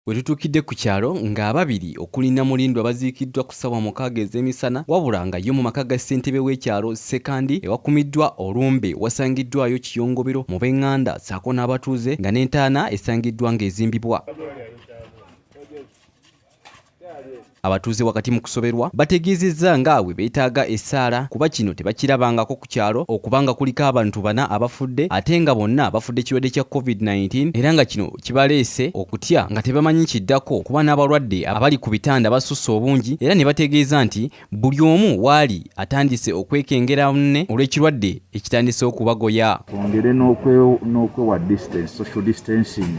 Wetutuukidde ku kyalo ng'ababiri okuli Namulindwa baziikiddwa ku ssaawa 6 ez'emisana wabula nga yo mu maka ga ssentebe w'ekyalo Ssekandi ewakumiddwa olumbe wasangiddwayo kiyongobero mu b'eŋŋanda ssaako n'abatuuze nga n'entaana esangiddwa ng'ezimbibwa. Abatuuze wakati mu kusoberwa bategeezezza ng'awe beetaaga essaala kuba kino tebakirabangako ku kyalo okubanga kuliko abantu 4 abafudde ate nga bonna bafudde ekirwadde kya COVID-19 era nga kino kibaleese okutya nga tebamanyi kiddako kuba n'abalwadde abali ku bitanda basusse obungi era ne bategeeza nti buli omu waali atandise okwekengera munne olw'ekirwadde ekitandise okubagoya. Twongere n'okwewa distance, social distancing.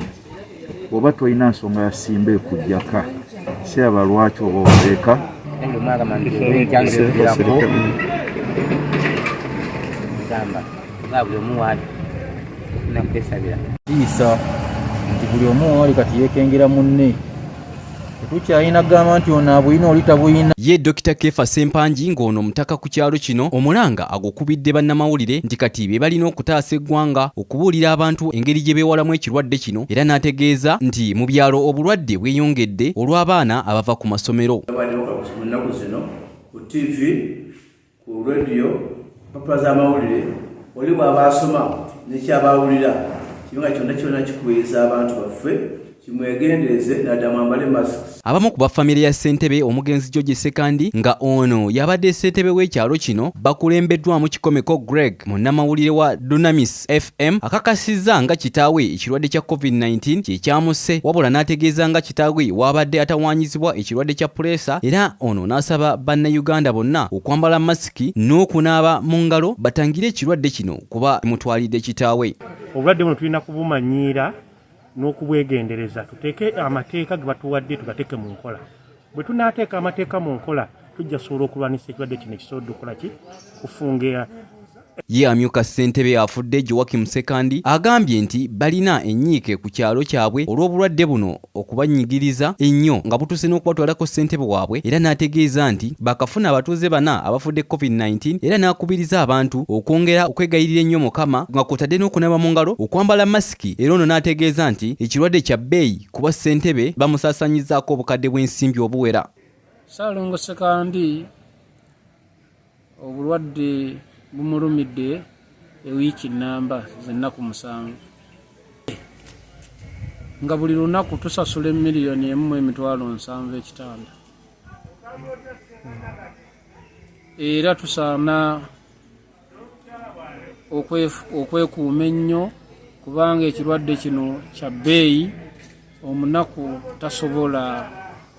Oba tolina nsonga yasimba ekujjaka siraba lwaki oba obeeka kiisa nti buli omu wali kati yeekengera munne tetukyalina gamba nti ono abuyina oli tabuyina. Ye Dr. Kefa Ssempanji ng'ono mutaka ku kyalo kino omulanga agukubidde bannamawulire nti kati be balina okutaasa eggwanga okubuulira abantu engeri gye beewalamu ekirwadde kino era n'ategeeza nti mu byalo obulwadde bweyongedde olw'abaana abava ku masomero. Mu nnaku zino ku TV, ku radio, mpapula z'amawulire oli bw'aba asoma n'ekyabawulira kibenga kyonna kikubiriza abantu baffe kimwegendereze naddala mwambale masks. Abamu ku baffamire ya ssentebe omugenzi George Ssekandi nga ono yabadde ssentebe w'ekyalo kino bakulembeddwamu Kikomeko Greg munnamawulire wa Dunamis FM akakasizza nga kitaawe ekirwadde kya COVID-19 kye kyamusse wabula n'ategeeza nga kitaawe wabadde atawaanyizibwa ekirwadde kya puleesa era ono n'asaba bannayuganda bonna okwambala masiki n'okunaaba mu ngalo batangire ekirwadde kino kuba mutwalidde kitaawe. Obulwadde buno tulina kubumanyiira n'okubwegendereza tuteeke amateeka ge batuwadde tugateeke mu nkola. Bwe tunaateeka amateeka mu nkola tujja sobola okulwanisa ekirwadde kino ekisobodde okukola ki kufungira. Ye amyuka ssentebe afudde Joakim Ssekandi agambye nti balina ennyiike ku kyalo kyabwe olw'obulwadde buno okubanyigiriza ennyo nga butuuse n'okubatwalako ssentebe waabwe era n'ategeeza nti bakafuna abatuuze 4 abafudde COVID-19 era n'akubiriza abantu okwongera okwegayirira ennyo Mukama nga kwotadde n'okunaaba mu ngalo okwambala masiki era ono n'ategeeza nti ekirwadde kya bbeeyi kuba ssentebe bamusaasanyizaako obukadde bw'ensimbi obuwera. Ssaalongo Ssekandi obulwadde bumulumidde ewiiki nnamba z'ennaku 7 nga buli lunaku tusasula $1,750,000 era tusaana okwekuuma ennyo kubanga ekirwadde kino kya bbeeyi omunaku tasobola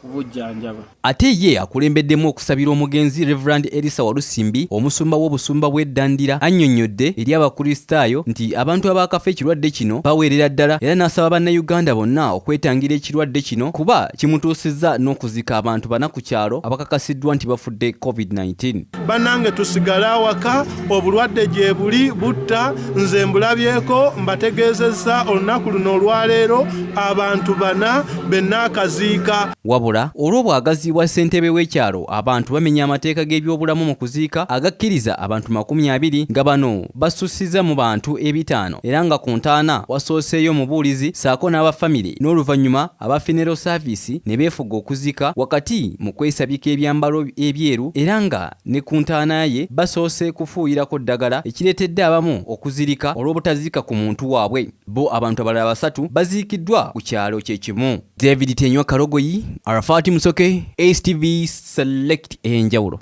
kubujjanjaba. Ate ye akulembeddemu okusabira omugenzi Reverend Elisa Walusimbi omusumba w'obusumba bw'eddandira annyonnyodde eri abakristaayo nti abantu abaakafa ekirwadde kino baweerera ddala era n'asaba bannayuganda bonna okwetangira ekirwadde kino kuba kimutuusizza n'okuzika abantu 4 ku kyalo abakakasiddwa nti bafudde COVID-19. Bannange tusigale awaka obulwadde gye buli butta nze mbulabyeko mbategeezezza olunaku luno olwaleero abantu 4 bennaakaziika. Wabula olw'obwagazi bwa ssentebe w'ekyalo abantu bamenya amateeka g'ebyobulamu mu kuziika agakkiriza abantu 20 nga bano basussiza mu bantu 5 era nga ku ntaana wasooseeyo mubuulizi ssaako n'abafamire n'oluvannyuma aba funeral service ne beefuga okuziika wakati mu kwesabika ebyambalo ebyeru era nga ne ku ntaana ye basoose kufuuyirako ddagala ekireetedde abamu okuzirika olw'obutaziika ku muntu waabwe bo abantu abalala 3 baziikiddwa ku kyalo kye kimu. David Tenywa Karogoyi, Arafati Musoke, STV Select enjawulo.